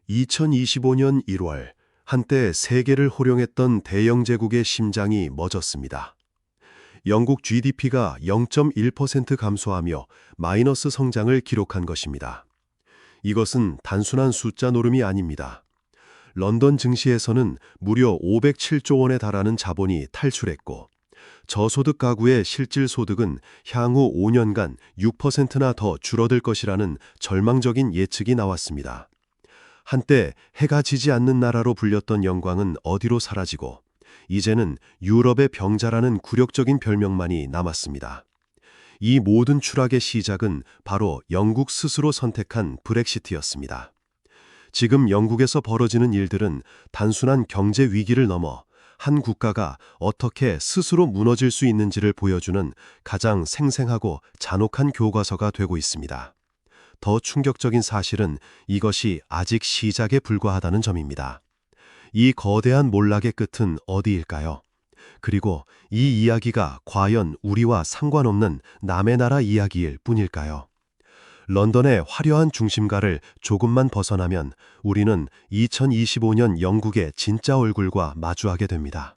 2025년 1월, 한때 세계를 호령했던 대영 제국의 심장이 멎었습니다. 영국 GDP가 0.1% 감소하며 마이너스 성장을 기록한 것입니다. 이것은 단순한 숫자 노름이 아닙니다. 런던 증시에서는 무려 507조 원에 달하는 자본이 탈출했고, 저소득 가구의 실질 소득은 향후 5년간 6%나 더 줄어들 것이라는 절망적인 예측이 나왔습니다. 한때 해가 지지 않는 나라로 불렸던 영광은 어디로 사라지고 이제는 유럽의 병자라는 굴욕적인 별명만이 남았습니다. 이 모든 추락의 시작은 바로 영국 스스로 선택한 브렉시트였습니다. 지금 영국에서 벌어지는 일들은 단순한 경제 위기를 넘어 한 국가가 어떻게 스스로 무너질 수 있는지를 보여주는 가장 생생하고 잔혹한 교과서가 되고 있습니다. 더 충격적인 사실은 이것이 아직 시작에 불과하다는 점입니다. 이 거대한 몰락의 끝은 어디일까요? 그리고 이 이야기가 과연 우리와 상관없는 남의 나라 이야기일 뿐일까요? 런던의 화려한 중심가를 조금만 벗어나면 우리는 2025년 영국의 진짜 얼굴과 마주하게 됩니다.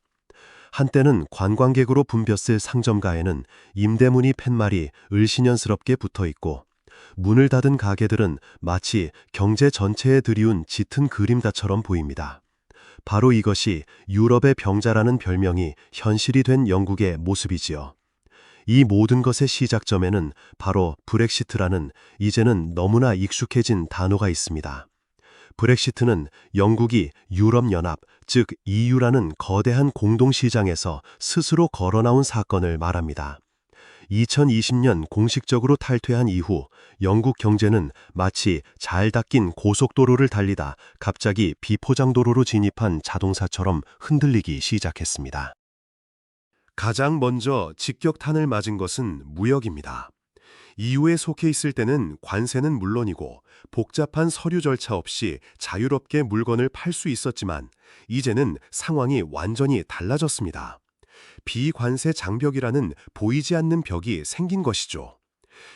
한때는 관광객으로 붐볐을 상점가에는 임대문이 팻말이 을씨년스럽게 붙어있고, 문을 닫은 가게들은 마치 경제 전체에 드리운 짙은 그림자처럼 보입니다. 바로 이것이 유럽의 병자라는 별명이 현실이 된 영국의 모습이지요. 이 모든 것의 시작점에는 바로 브렉시트라는 이제는 너무나 익숙해진 단어가 있습니다. 브렉시트는 영국이 유럽연합, 즉 EU라는 거대한 공동시장에서 스스로 걸어나온 사건을 말합니다. 2020년 공식적으로 탈퇴한 이후 영국 경제는 마치 잘 닦인 고속도로를 달리다 갑자기 비포장도로로 진입한 자동차처럼 흔들리기 시작했습니다. 가장 먼저 직격탄을 맞은 것은 무역입니다. EU에 속해 있을 때는 관세는 물론이고 복잡한 서류 절차 없이 자유롭게 물건을 팔 수 있었지만 이제는 상황이 완전히 달라졌습니다. 비관세 장벽이라는 보이지 않는 벽이 생긴 것이죠.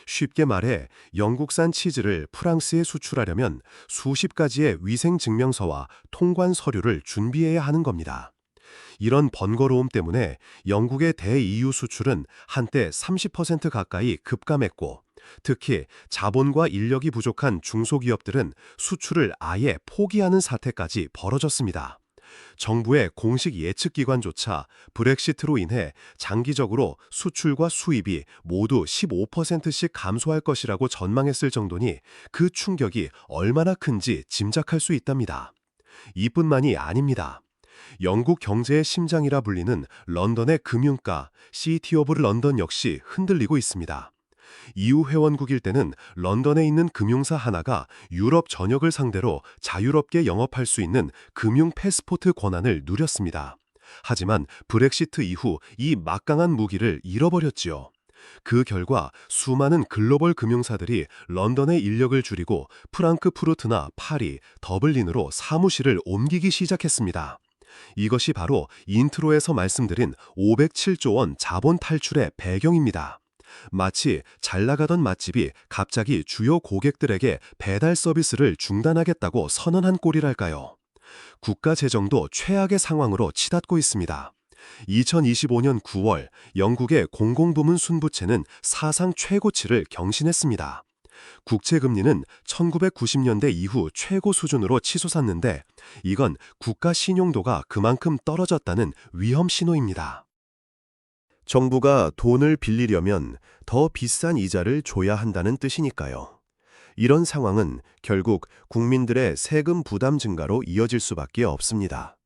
쉽게 말해 영국산 치즈를 프랑스에 수출하려면 수십 가지의 위생증명서와 통관 서류를 준비해야 하는 겁니다. 이런 번거로움 때문에 영국의 대EU 수출은 한때 30% 가까이 급감했고, 특히 자본과 인력이 부족한 중소기업들은 수출을 아예 포기하는 사태까지 벌어졌습니다. 정부의 공식 예측기관조차 브렉시트로 인해 장기적으로 수출과 수입이 모두 15%씩 감소할 것이라고 전망했을 정도니 그 충격이 얼마나 큰지 짐작할 수 있답니다. 이뿐만이 아닙니다. 영국 경제의 심장이라 불리는 런던의 금융가, 시티 오브 런던 역시 흔들리고 있습니다. EU 회원국일 때는 런던에 있는 금융사 하나가 유럽 전역을 상대로 자유롭게 영업할 수 있는 금융 패스포트 권한을 누렸습니다. 하지만 브렉시트 이후 이 막강한 무기를 잃어버렸지요. 그 결과 수많은 글로벌 금융사들이 런던의 인력을 줄이고 프랑크푸르트나 파리, 더블린으로 사무실을 옮기기 시작했습니다. 이것이 바로 인트로에서 말씀드린 507조 원 자본 탈출의 배경입니다. 마치 잘 나가던 맛집이 갑자기 주요 고객들에게 배달 서비스를 중단하겠다고 선언한 꼴이랄까요. 국가 재정도 최악의 상황으로 치닫고 있습니다. 2025년 9월 영국의 공공부문 순부채는 사상 최고치를 경신했습니다. 국채금리는 1990년대 이후 최고 수준으로 치솟았는데 이건 국가 신용도가 그만큼 떨어졌다는 위험 신호입니다. 정부가 돈을 빌리려면 더 비싼 이자를 줘야 한다는 뜻이니까요. 이런 상황은 결국 국민들의 세금 부담 증가로 이어질 수밖에 없습니다.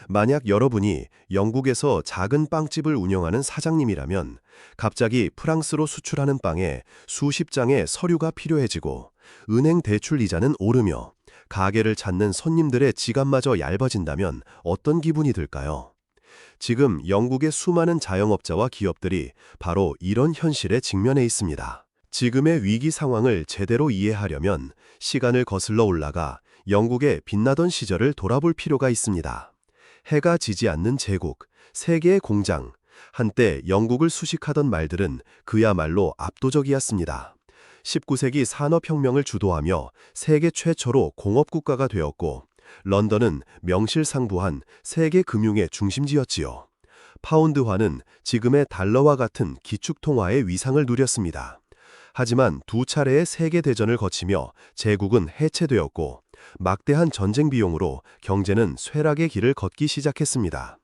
만약 여러분이 영국에서 작은 빵집을 운영하는 사장님이라면 갑자기 프랑스로 수출하는 빵에 수십 장의 서류가 필요해지고 은행 대출 이자는 오르며 가게를 찾는 손님들의 지갑마저 얇아진다면 어떤 기분이 들까요? 지금 영국의 수많은 자영업자와 기업들이 바로 이런 현실에 직면해 있습니다. 지금의 위기 상황을 제대로 이해하려면 시간을 거슬러 올라가 영국의 빛나던 시절을 돌아볼 필요가 있습니다. 해가 지지 않는 제국, 세계의 공장, 한때 영국을 수식하던 말들은 그야말로 압도적이었습니다. 19세기 산업혁명을 주도하며 세계 최초로 공업국가가 되었고, 런던은 명실상부한 세계 금융의 중심지였지요. 파운드화는 지금의 달러와 같은 기축통화의 위상을 누렸습니다. 하지만 두 차례의 세계대전을 거치며 제국은 해체되었고, 막대한 전쟁 비용으로 경제는 쇠락의 길을 걷기 시작했습니다.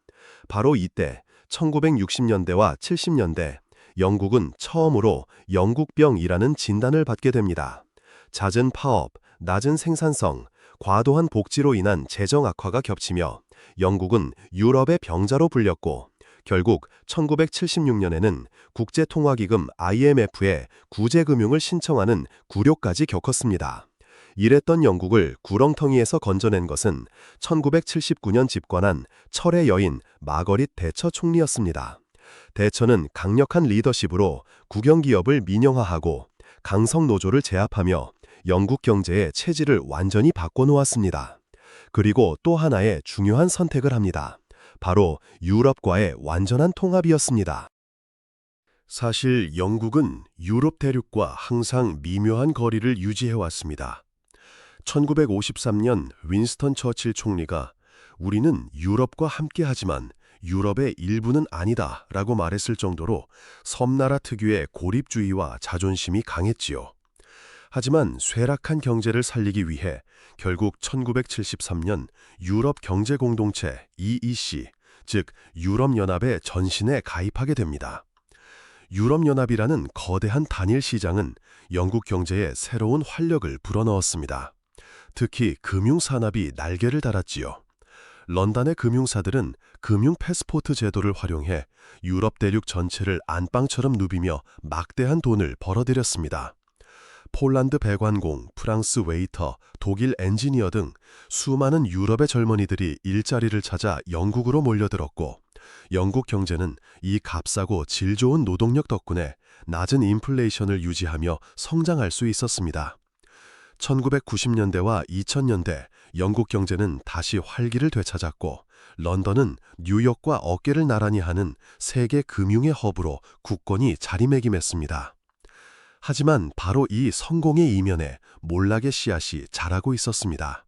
바로 이때 1960년대와 70년대 영국은 처음으로 영국병이라는 진단을 받게 됩니다. 잦은 파업, 낮은 생산성, 과도한 복지로 인한 재정 악화가 겹치며 영국은 유럽의 병자로 불렸고, 결국 1976년에는 국제통화기금 IMF에 구제금융을 신청하는 굴욕까지 겪었습니다. 이랬던 영국을 구렁텅이에서 건져낸 것은 1979년 집권한 철의 여인 마거릿 대처 총리였습니다. 대처는 강력한 리더십으로 국영기업을 민영화하고 강성노조를 제압하며 영국 경제의 체질을 완전히 바꿔놓았습니다. 그리고 또 하나의 중요한 선택을 합니다. 바로 유럽과의 완전한 통합이었습니다. 사실 영국은 유럽 대륙과 항상 미묘한 거리를 유지해왔습니다. 1953년 윈스턴 처칠 총리가 "우리는 유럽과 함께하지만 유럽의 일부는 아니다" 라고 말했을 정도로 섬나라 특유의 고립주의와 자존심이 강했지요. 하지만 쇠락한 경제를 살리기 위해 결국 1973년 유럽 경제공동체 EEC, 즉 유럽연합의 전신에 가입하게 됩니다. 유럽연합이라는 거대한 단일 시장은 영국 경제에 새로운 활력을 불어넣었습니다. 특히 금융산업이 날개를 달았지요. 런던의 금융사들은 금융 패스포트 제도를 활용해 유럽 대륙 전체를 안방처럼 누비며 막대한 돈을 벌어들였습니다. 폴란드 배관공, 프랑스 웨이터, 독일 엔지니어 등 수많은 유럽의 젊은이들이 일자리를 찾아 영국으로 몰려들었고, 영국 경제는 이 값싸고 질 좋은 노동력 덕분에 낮은 인플레이션을 유지하며 성장할 수 있었습니다. 1990년대와 2000년대 영국 경제는 다시 활기를 되찾았고, 런던은 뉴욕과 어깨를 나란히 하는 세계 금융의 허브로 굳건히 자리매김했습니다. 하지만 바로 이 성공의 이면에 몰락의 씨앗이 자라고 있었습니다.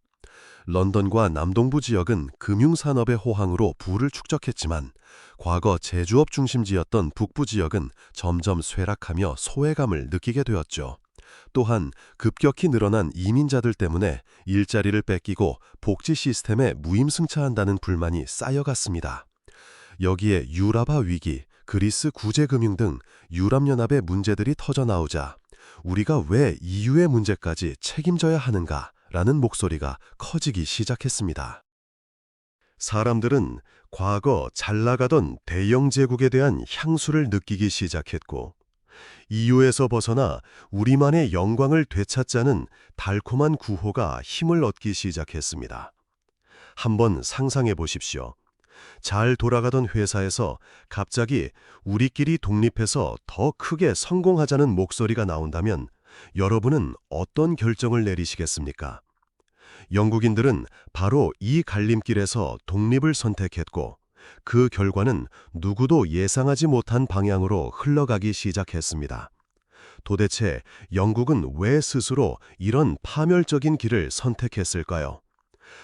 런던과 남동부 지역은 금융산업의 호황으로 부를 축적했지만, 과거 제조업 중심지였던 북부 지역은 점점 쇠락하며 소외감을 느끼게 되었죠. 또한 급격히 늘어난 이민자들 때문에 일자리를 뺏기고 복지 시스템에 무임승차한다는 불만이 쌓여갔습니다. 여기에 유라바 위기, 그리스 구제금융 등 유럽연합의 문제들이 터져나오자 우리가 왜 EU의 문제까지 책임져야 하는가라는 목소리가 커지기 시작했습니다. 사람들은 과거 잘 나가던 대영 제국에 대한 향수를 느끼기 시작했고, EU에서 벗어나 우리만의 영광을 되찾자는 달콤한 구호가 힘을 얻기 시작했습니다. 한번 상상해 보십시오. 잘 돌아가던 회사에서 갑자기 우리끼리 독립해서 더 크게 성공하자는 목소리가 나온다면 여러분은 어떤 결정을 내리시겠습니까? 영국인들은 바로 이 갈림길에서 독립을 선택했고, 그 결과는 누구도 예상하지 못한 방향으로 흘러가기 시작했습니다. 도대체 영국은 왜 스스로 이런 파멸적인 길을 선택했을까요?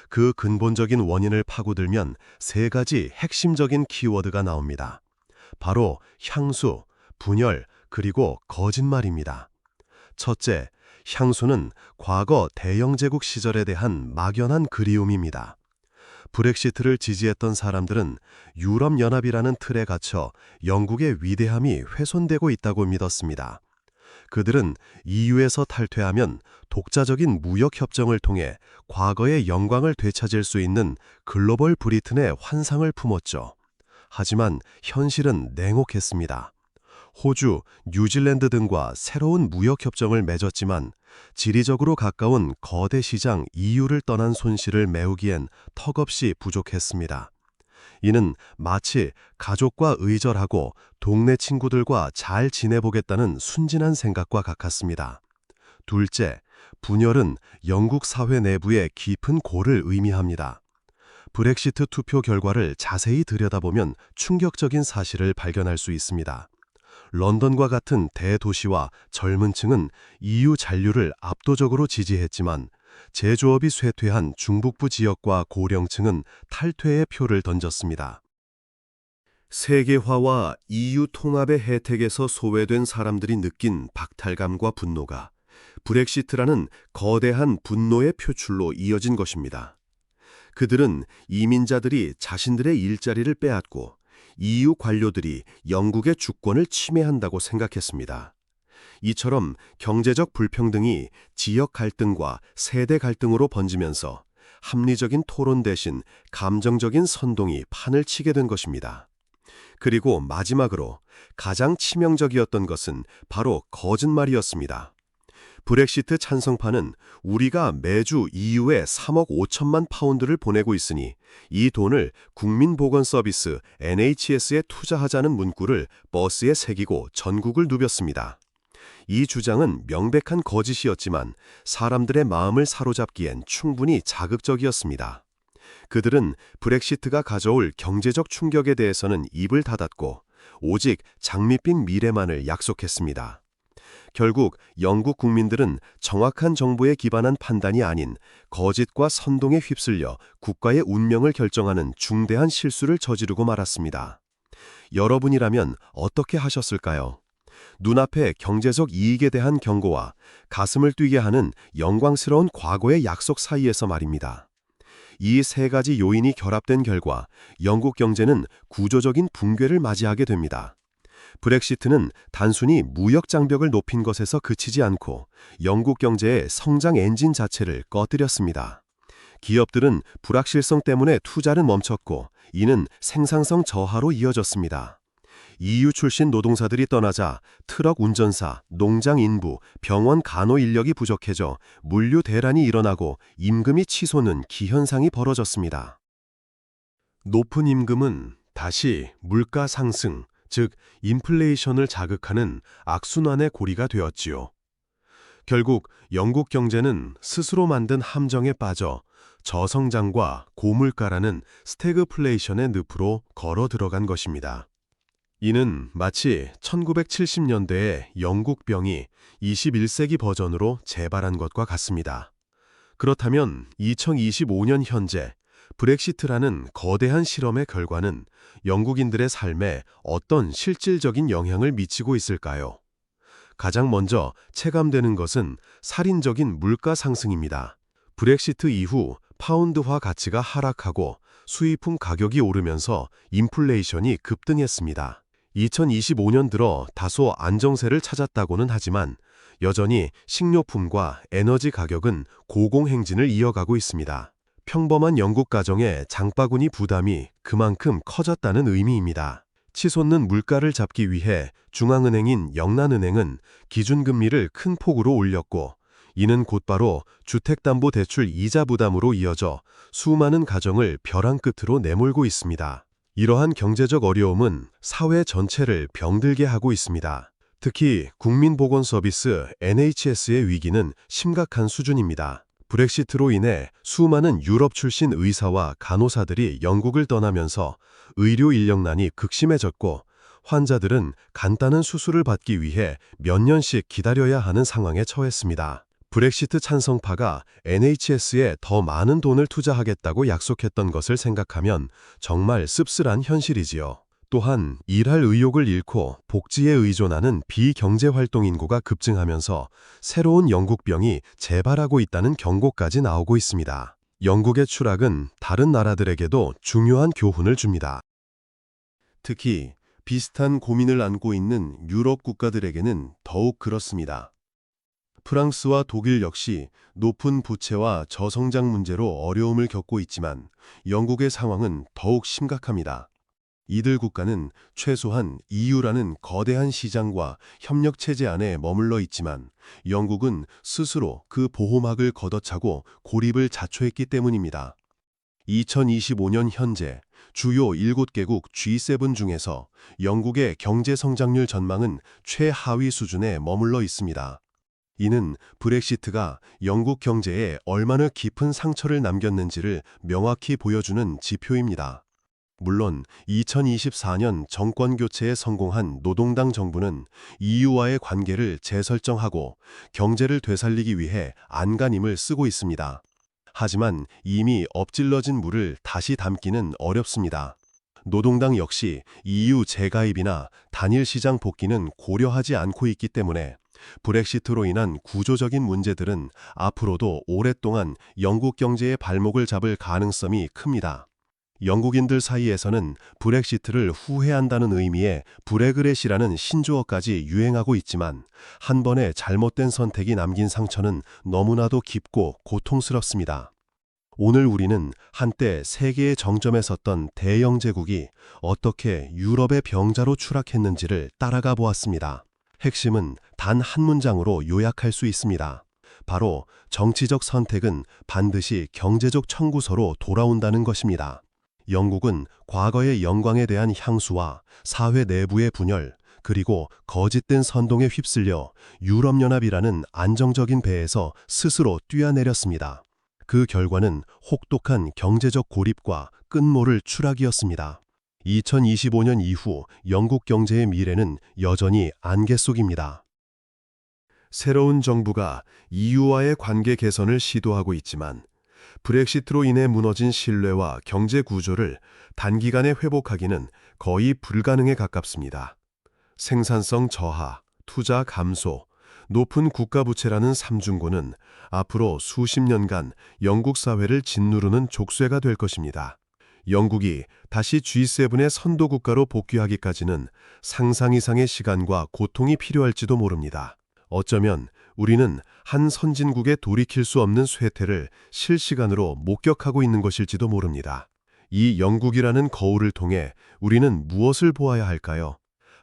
그 근본적인 원인을 파고들면 세 가지 핵심적인 키워드가 나옵니다. 바로 향수, 분열, 그리고 거짓말입니다. 첫째, 향수는 과거 대영제국 시절에 대한 막연한 그리움입니다. 브렉시트를 지지했던 사람들은 유럽연합이라는 틀에 갇혀 영국의 위대함이 훼손되고 있다고 믿었습니다. 그들은 EU에서 탈퇴하면 독자적인 무역협정을 통해 과거의 영광을 되찾을 수 있는 글로벌 브리튼의 환상을 품었죠. 하지만 현실은 냉혹했습니다. 호주, 뉴질랜드 등과 새로운 무역협정을 맺었지만 지리적으로 가까운 거대 시장 EU를 떠난 손실을 메우기엔 턱없이 부족했습니다. 이는 마치 가족과 의절하고 동네 친구들과 잘 지내보겠다는 순진한 생각과 같았습니다. 둘째, 분열은 영국 사회 내부의 깊은 골을 의미합니다. 브렉시트 투표 결과를 자세히 들여다보면 충격적인 사실을 발견할 수 있습니다. 런던과 같은 대도시와 젊은 층은 EU 잔류를 압도적으로 지지했지만 제조업이 쇠퇴한 중북부 지역과 고령층은 탈퇴의 표를 던졌습니다. 세계화와 EU 통합의 혜택에서 소외된 사람들이 느낀 박탈감과 분노가 브렉시트라는 거대한 분노의 표출로 이어진 것입니다. 그들은 이민자들이 자신들의 일자리를 빼앗고 EU 관료들이 영국의 주권을 침해한다고 생각했습니다. 이처럼 경제적 불평등이 지역 갈등과 세대 갈등으로 번지면서 합리적인 토론 대신 감정적인 선동이 판을 치게 된 것입니다. 그리고 마지막으로 가장 치명적이었던 것은 바로 거짓말이었습니다. 브렉시트 찬성파는 우리가 매주 EU에 3억 5천만 파운드를 보내고 있으니 이 돈을 국민보건서비스 NHS에 투자하자는 문구를 버스에 새기고 전국을 누볐습니다. 이 주장은 명백한 거짓이었지만 사람들의 마음을 사로잡기엔 충분히 자극적이었습니다. 그들은 브렉시트가 가져올 경제적 충격에 대해서는 입을 닫았고 오직 장밋빛 미래만을 약속했습니다. 결국 영국 국민들은 정확한 정보에 기반한 판단이 아닌 거짓과 선동에 휩쓸려 국가의 운명을 결정하는 중대한 실수를 저지르고 말았습니다. 여러분이라면 어떻게 하셨을까요? 눈앞의 경제적 이익에 대한 경고와 가슴을 뛰게 하는 영광스러운 과거의 약속 사이에서 말입니다. 이 세 가지 요인이 결합된 결과 영국 경제는 구조적인 붕괴를 맞이하게 됩니다. 브렉시트는 단순히 무역 장벽을 높인 것에서 그치지 않고 영국 경제의 성장 엔진 자체를 꺼뜨렸습니다. 기업들은 불확실성 때문에 투자를 멈췄고 이는 생산성 저하로 이어졌습니다. EU 출신 노동사들이 떠나자 트럭 운전사, 농장 인부, 병원 간호 인력이 부족해져 물류 대란이 일어나고 임금이 치솟는 기현상이 벌어졌습니다. 높은 임금은 다시 물가 상승, 즉 인플레이션을 자극하는 악순환의 고리가 되었지요. 결국 영국 경제는 스스로 만든 함정에 빠져 저성장과 고물가라는 스태그플레이션의 늪으로 걸어 들어간 것입니다. 이는 마치 1970년대의 영국병이 21세기 버전으로 재발한 것과 같습니다. 그렇다면 2025년 현재 브렉시트라는 거대한 실험의 결과는 영국인들의 삶에 어떤 실질적인 영향을 미치고 있을까요? 가장 먼저 체감되는 것은 살인적인 물가 상승입니다. 브렉시트 이후 파운드화 가치가 하락하고 수입품 가격이 오르면서 인플레이션이 급등했습니다. 2025년 들어 다소 안정세를 찾았다고는 하지만 여전히 식료품과 에너지 가격은 고공행진을 이어가고 있습니다. 평범한 영국 가정의 장바구니 부담이 그만큼 커졌다는 의미입니다. 치솟는 물가를 잡기 위해 중앙은행인 영란은행은 기준금리를 큰 폭으로 올렸고 이는 곧바로 주택담보대출 이자 부담으로 이어져 수많은 가정을 벼랑 끝으로 내몰고 있습니다. 이러한 경제적 어려움은 사회 전체를 병들게 하고 있습니다. 특히 국민보건서비스 NHS의 위기는 심각한 수준입니다. 브렉시트로 인해 수많은 유럽 출신 의사와 간호사들이 영국을 떠나면서 의료 인력난이 극심해졌고 환자들은 간단한 수술을 받기 위해 몇 년씩 기다려야 하는 상황에 처했습니다. 브렉시트 찬성파가 NHS에 더 많은 돈을 투자하겠다고 약속했던 것을 생각하면 정말 씁쓸한 현실이지요. 또한 일할 의욕을 잃고 복지에 의존하는 비경제활동 인구가 급증하면서 새로운 영국병이 재발하고 있다는 경고까지 나오고 있습니다. 영국의 추락은 다른 나라들에게도 중요한 교훈을 줍니다. 특히 비슷한 고민을 안고 있는 유럽 국가들에게는 더욱 그렇습니다. 프랑스와 독일 역시 높은 부채와 저성장 문제로 어려움을 겪고 있지만 영국의 상황은 더욱 심각합니다. 이들 국가는 최소한 EU라는 거대한 시장과 협력체제 안에 머물러 있지만 영국은 스스로 그 보호막을 걷어차고 고립을 자초했기 때문입니다. 2025년 현재 주요 7개국 G7 중에서 영국의 경제 성장률 전망은 최하위 수준에 머물러 있습니다. 이는 브렉시트가 영국 경제에 얼마나 깊은 상처를 남겼는지를 명확히 보여주는 지표입니다. 물론 2024년 정권 교체에 성공한 노동당 정부는 EU와의 관계를 재설정하고 경제를 되살리기 위해 안간힘을 쓰고 있습니다. 하지만 이미 엎질러진 물을 다시 담기는 어렵습니다. 노동당 역시 EU 재가입이나 단일 시장 복귀는 고려하지 않고 있기 때문에 브렉시트로 인한 구조적인 문제들은 앞으로도 오랫동안 영국 경제의 발목을 잡을 가능성이 큽니다. 영국인들 사이에서는 브렉시트를 후회한다는 의미의 브레그렛이라는 신조어까지 유행하고 있지만 한 번의 잘못된 선택이 남긴 상처는 너무나도 깊고 고통스럽습니다. 오늘 우리는 한때 세계의 정점에 섰던 대영 제국이 어떻게 유럽의 병자로 추락했는지를 따라가 보았습니다. 핵심은 단 한 문장으로 요약할 수 있습니다. 바로 정치적 선택은 반드시 경제적 청구서로 돌아온다는 것입니다. 영국은 과거의 영광에 대한 향수와 사회 내부의 분열, 그리고 거짓된 선동에 휩쓸려 유럽연합이라는 안정적인 배에서 스스로 뛰어내렸습니다. 그 결과는 혹독한 경제적 고립과 끝모를 추락이었습니다. 2025년 이후 영국 경제의 미래는 여전히 안개 속입니다. 새로운 정부가 EU와의 관계 개선을 시도하고 있지만 브렉시트로 인해 무너진 신뢰와 경제 구조를 단기간에 회복하기는 거의 불가능에 가깝습니다. 생산성 저하, 투자 감소, 높은 국가 부채라는 삼중고는 앞으로 수십 년간 영국 사회를 짓누르는 족쇄가 될 것입니다. 영국이 다시 G7의 선도 국가로 복귀하기까지는 상상 이상의 시간과 고통이 필요할지도 모릅니다. 어쩌면 우리는 한 선진국에 돌이킬 수 없는 쇠퇴를 실시간으로 목격하고 있는 것일지도 모릅니다. 이 영국이라는 거울을 통해 우리는 무엇을 보아야 할까요?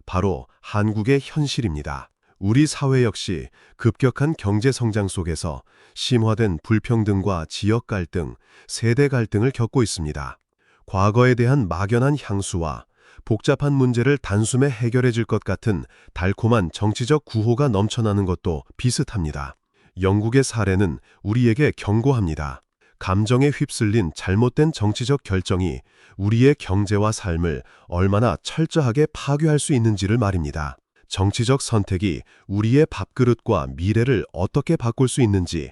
바로 한국의 현실입니다. 우리 사회 역시 급격한 경제 성장 속에서 심화된 불평등과 지역 갈등, 세대 갈등을 겪고 있습니다. 과거에 대한 막연한 향수와 복잡한 문제를 단숨에 해결해 줄 것 같은 달콤한 정치적 구호가 넘쳐나는 것도 비슷합니다. 영국의 사례는 우리에게 경고합니다. 감정에 휩쓸린 잘못된 정치적 결정이 우리의 경제와 삶을 얼마나 철저하게 파괴할 수 있는지를 말입니다. 정치적 선택이 우리의 밥그릇과 미래를 어떻게 바꿀 수 있는지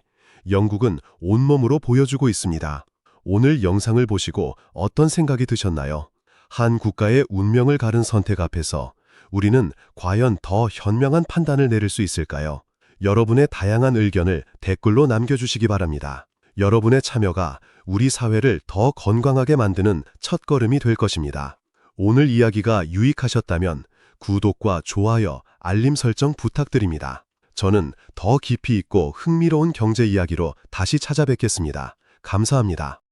영국은 온몸으로 보여주고 있습니다. 오늘 영상을 보시고 어떤 생각이 드셨나요? 한 국가의 운명을 가른 선택 앞에서 우리는 과연 더 현명한 판단을 내릴 수 있을까요? 여러분의 다양한 의견을 댓글로 남겨주시기 바랍니다. 여러분의 참여가 우리 사회를 더 건강하게 만드는 첫걸음이 될 것입니다. 오늘 이야기가 유익하셨다면 구독과 좋아요, 알림 설정 부탁드립니다. 저는 더 깊이 있고 흥미로운 경제 이야기로 다시 찾아뵙겠습니다. 감사합니다.